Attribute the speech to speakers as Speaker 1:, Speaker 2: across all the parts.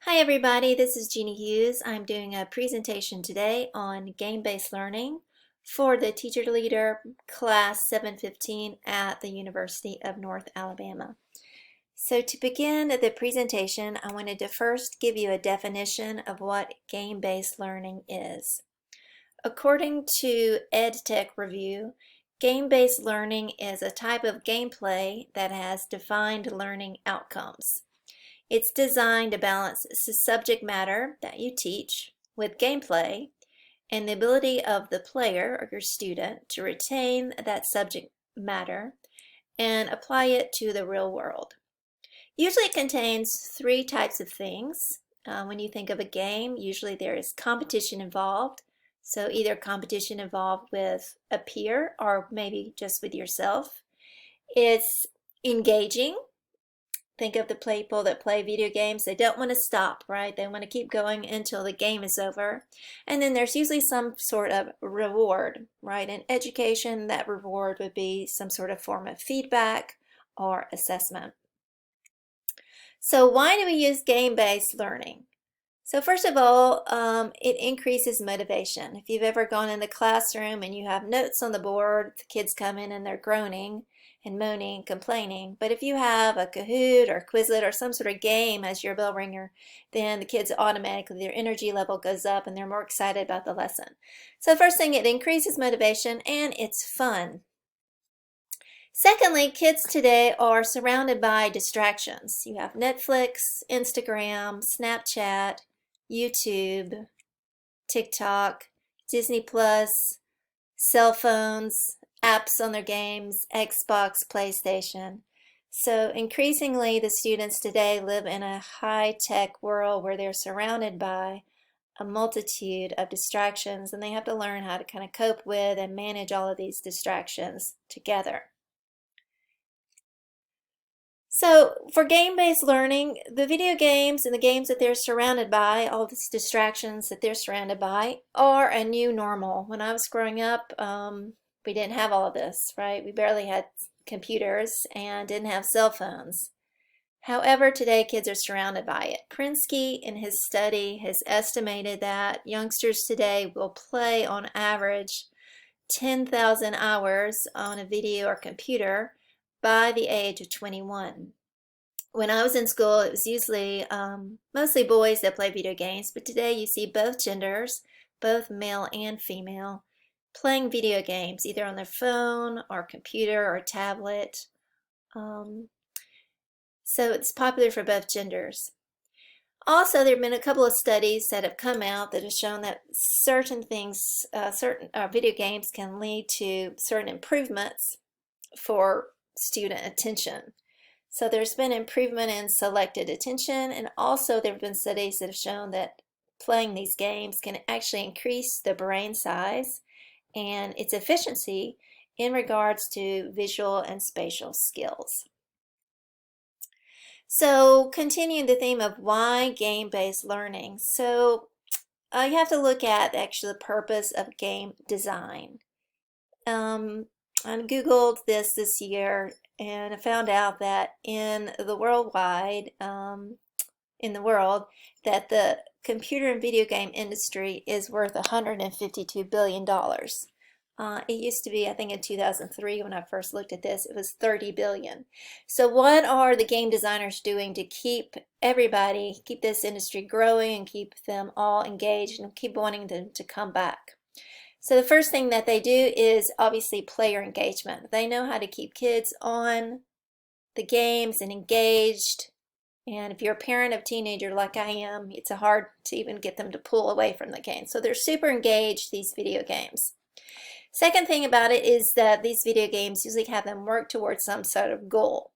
Speaker 1: Hi everybody, this is Jeannie Hughes. I'm doing a presentation today on game-based learning for the Teacher Leader Class 715 at the University of North Alabama. So to begin the presentation, I wanted to first give you a definition of what game-based learning is. According to EdTech Review, game-based learning is a type of gameplay that has defined learning outcomes. It's designed to balance the subject matter that you teach with gameplay and the ability of the player or your student to retain that subject matter and apply it to the real world. Usually it contains three types of things. When you think of a game, usually there is competition involved. So either competition involved with a peer or maybe just with yourself. It's engaging. Think of the people that play video games. They don't want to stop, right? They want to keep going until the game is over. And then there's usually some sort of reward, right? In education, that reward would be some sort of form of feedback or assessment. So why do we use game-based learning? So first of all, it increases motivation. If you've ever gone in the classroom and you have notes on the board, the kids come in and they're groaning and moaning, complaining. But if you have a Kahoot or Quizlet or some sort of game as your bell ringer, then the kids automatically, their energy level goes up and they're more excited about the lesson. So first thing, it increases motivation and it's fun. Secondly, kids today are surrounded by distractions. You have Netflix, Instagram, Snapchat, YouTube, TikTok, Disney Plus, cell phones, apps on their games, Xbox, PlayStation. So increasingly the students today live in a high-tech world where they're surrounded by a multitude of distractions and they have to learn how to kind of cope with and manage all of these distractions together. So for game-based learning, the video games and the games that they're surrounded by, all these distractions that they're surrounded by, are a new normal. When I was growing up, we didn't have all of this, right? We barely had computers and didn't have cell phones. However, today kids are surrounded by it. Prensky, in his study, has estimated that youngsters today will play on average 10,000 hours on a video or computer by the age of 21. When I was in school, it was usually mostly boys that play video games, but today you see both genders, both male and female, playing video games, either on their phone or computer or tablet. So it's popular for both genders. Also, there have been a couple of studies that have come out that have shown that certain things, certain video games can lead to certain improvements for student attention. So there's been improvement in selected attention, and also there have been studies that have shown that playing these games can actually increase the brain size and its efficiency in regards to visual and spatial skills. So continuing the theme of why game-based learning. So you have to look at actually the purpose of game design. I Googled this year and I found out that in the worldwide, in the world, that the computer and video game industry is worth $152 billion. It used to be, I think in 2003 when I first looked at this, it was 30 billion. So what are the game designers doing to keep everybody, keep this industry growing and keep them all engaged and keep wanting them to come back? So the first thing that they do is obviously player engagement. They know how to keep kids on the games and engaged. And if you're a parent of a teenager like I am, it's hard to even get them to pull away from the game. So they're super engaged, these video games. Second thing about it is that these video games usually have them work towards some sort of goal.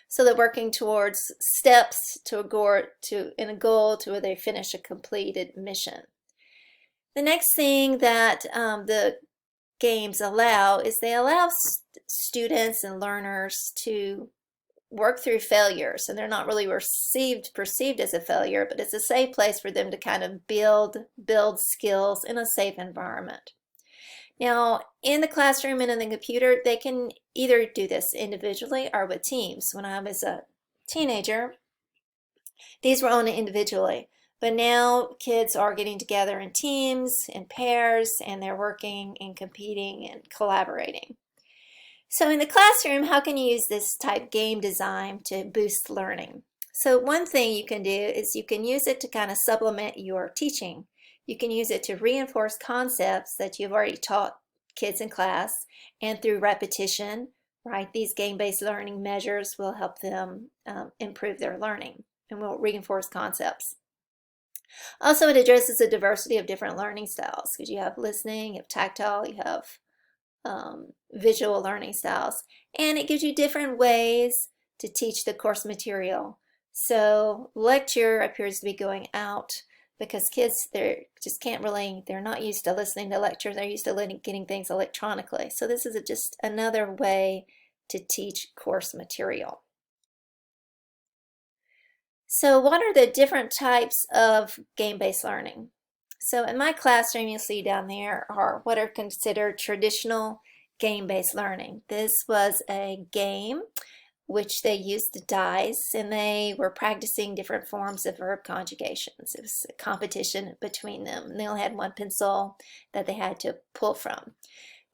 Speaker 1: So they're working towards steps to a goal to where they finish a completed mission. The next thing that the games allow is they allow students and learners to work through failures, and they're not really perceived as a failure, but it's a safe place for them to kind of build skills in a safe environment. Now, in the classroom and in the computer, they can either do this individually or with teams. When I was a teenager, These were only individually, but now kids are getting together in teams, in pairs, and they're working and competing and collaborating. So in the classroom, how can you use this type game design to boost learning? So one thing you can do is you can use it to kind of supplement your teaching. You can use it to reinforce concepts that you've already taught kids in class, and through repetition, right, these game-based learning measures will help them improve their learning and will reinforce concepts. Also, it addresses a diversity of different learning styles because you have listening, you have tactile, you have visual learning styles, and it gives you different ways to teach the course material. So lecture appears to be going out because kids, they're not used to listening to lectures, they're used to getting things electronically. So this is just another way to teach course material. So what are the different types of game-based learning? So in my classroom, you'll see down there are what are considered traditional game-based learning. This was a game which they used dice, and they were practicing different forms of verb conjugations. It was a competition between them, and they only had one pencil that they had to pull from.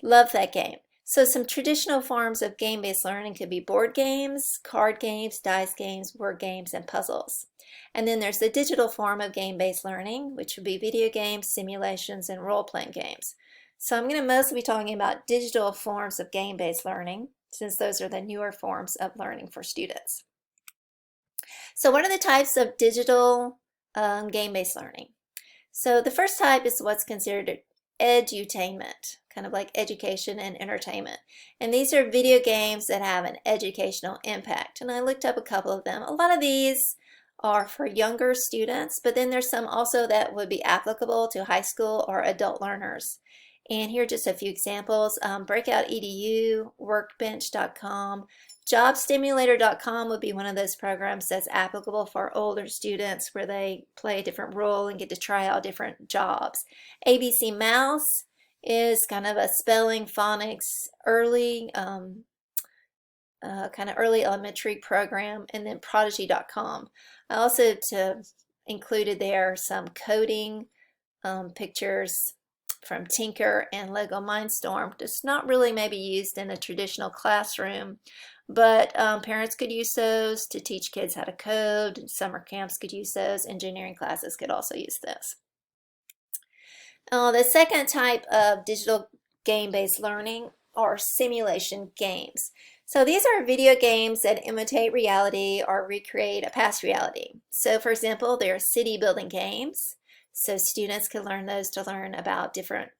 Speaker 1: Love that game. So some traditional forms of game-based learning could be board games, card games, dice games, word games, and puzzles. And then there's the digital form of game-based learning, which would be video games, simulations, and role-playing games. So I'm going to mostly be talking about digital forms of game-based learning, since those are the newer forms of learning for students. So what are the types of digital game-based learning? So the first type is what's considered edutainment, kind of like education and entertainment. And these are video games that have an educational impact. And I looked up a couple of them. A lot of these are for younger students, but then there's some also that would be applicable to high school or adult learners. And here are just a few examples. Breakout EDU, Workbench.com, JobStimulator.com would be one of those programs that's applicable for older students where they play a different role and get to try out different jobs. ABC Mouse is kind of a spelling, phonics, early, kind of early elementary program. And then Prodigy.com. I also included there some coding pictures from Tinker and Lego Mindstorm. It's not really maybe used in a traditional classroom, but parents could use those to teach kids how to code, and summer camps could use those, engineering classes could also use this. The second type of digital game-based learning are simulation games. So these are video games that imitate reality or recreate a past reality. So for example, there are city building games. So students can learn those to learn about different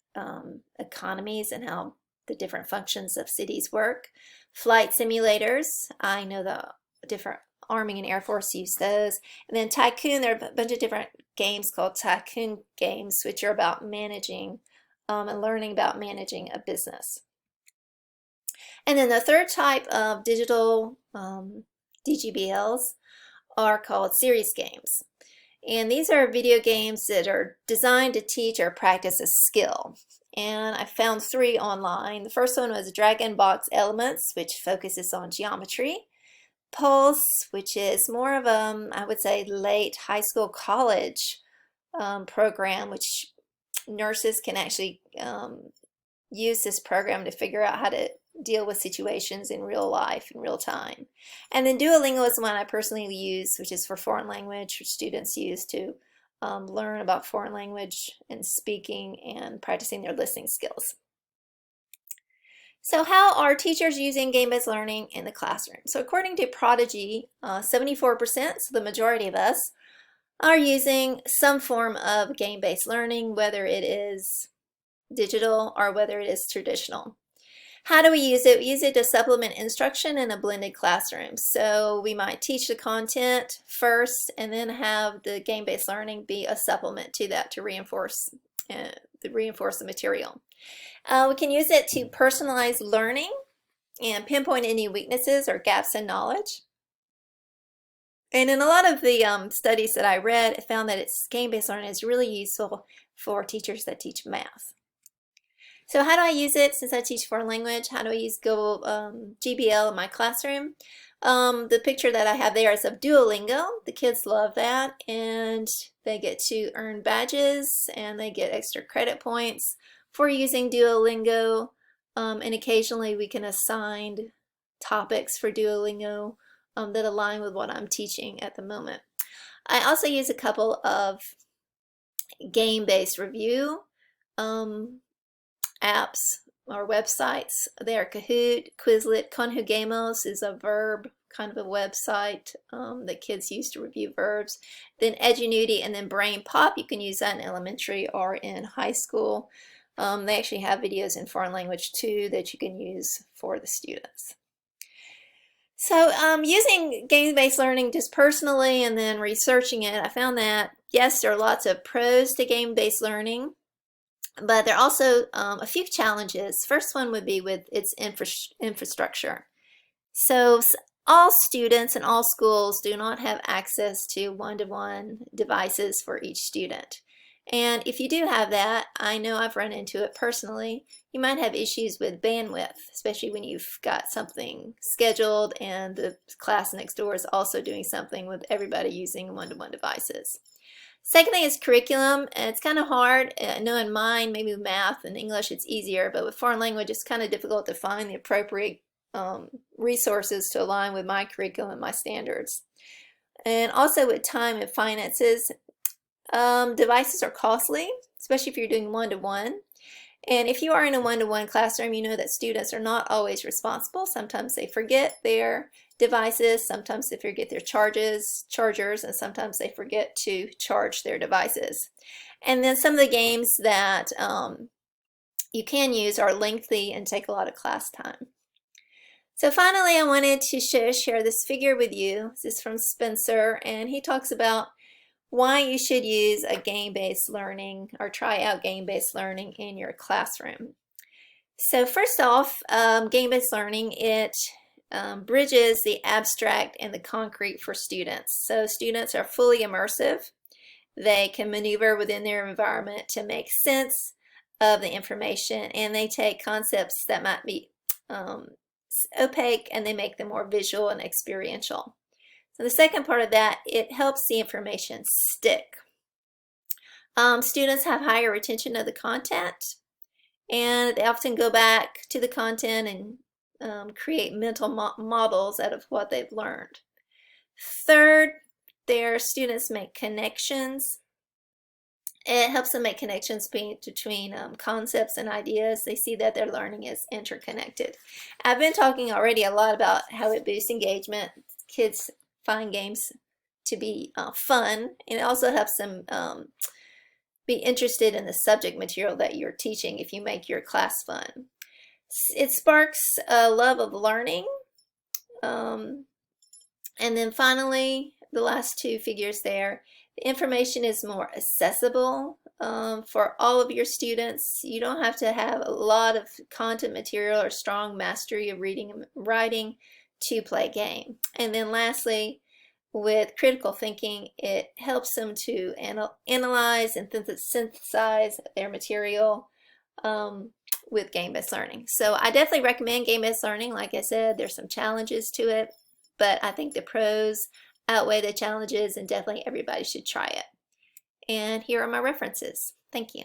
Speaker 1: economies and how the different functions of cities work. Flight simulators, I know the different Army and Air Force use those. And then Tycoon, there are a bunch of different games called Tycoon games, which are about managing and learning about managing a business. And then the third type of digital DGBLs are called series games. And these are video games that are designed to teach or practice a skill. And I found 3 online. The first one was Dragon Box Elements, which focuses on geometry. Pulse, which is more of a, I would say, late high school, college program, which nurses can actually use this program to figure out how to deal with situations in real life, in real time. And then Duolingo is one I personally use, which is for foreign language, which students use to learn about foreign language and speaking and practicing their listening skills. So how are teachers using game-based learning in the classroom? So according to Prodigy, 74%, so the majority of us, are using some form of game-based learning, whether it is digital or whether it is traditional. How do we use it? We use it to supplement instruction in a blended classroom. So we might teach the content first and then have the game-based learning be a supplement to that to reinforce the material. We can use it to personalize learning and pinpoint any weaknesses or gaps in knowledge. And in a lot of the studies that I read, I found that game-based learning is really useful for teachers that teach math. So how do I use it since I teach foreign language? How do I use GBL in my classroom? The picture that I have there is of Duolingo. The kids love that, and they get to earn badges and they get extra credit points for using Duolingo. And occasionally we can assign topics for Duolingo that align with what I'm teaching at the moment. I also use a couple of game-based review apps or websites. They are Kahoot, Quizlet, Conjugamos is a verb kind of a website that kids use to review verbs. Then Edgenuity and then BrainPop. You can use that in elementary or in high school. They actually have videos in foreign language too that you can use for the students. So using game-based learning just personally and then researching it, I found that yes, there are lots of pros to game-based learning, but there are also a few challenges. First one would be with its infrastructure. So all students in all schools do not have access to one-to-one devices for each student. And if you do have that, I know I've run into it personally, you might have issues with bandwidth, especially when you've got something scheduled and the class next door is also doing something with everybody using one-to-one devices. Second thing is curriculum. It's kind of hard. I know in mine, maybe with math and English it's easier, but with foreign language it's kind of difficult to find the appropriate resources to align with my curriculum and my standards. And also with time and finances, devices are costly, especially if you're doing one-to-one. And if you are in a one-to-one classroom, you know that students are not always responsible. Sometimes they forget their devices, sometimes they forget their chargers, and sometimes they forget to charge their devices. And then some of the games that you can use are lengthy and take a lot of class time. So finally, I wanted to share this figure with you. This is from Spencer, and he talks about why you should use a game-based learning or try out game-based learning in your classroom. So first off, game-based learning, it bridges the abstract and the concrete for students. So students are fully immersive. They can maneuver within their environment to make sense of the information, and they take concepts that might be opaque and they make them more visual and experiential. So the second part of that, it helps the information stick. Students have higher retention of the content, and they often go back to the content and create mental models out of what they've learned. Third, their students make connections. It helps them make connections between concepts and ideas. They see that their learning is interconnected. I've been talking already a lot about how it boosts engagement. Kids find games to be fun, and it also helps them be interested in the subject material that you're teaching if you make your class fun. It sparks a love of learning. And then finally, the last two figures there, the information is more accessible for all of your students. You don't have to have a lot of content material or strong mastery of reading and writing to play a game. And then lastly, with critical thinking, it helps them to analyze and synthesize their material with game-based learning. So I definitely recommend game-based learning. Like I said, there's some challenges to it, but I think the pros outweigh the challenges, and definitely everybody should try it. And here are my references. Thank you.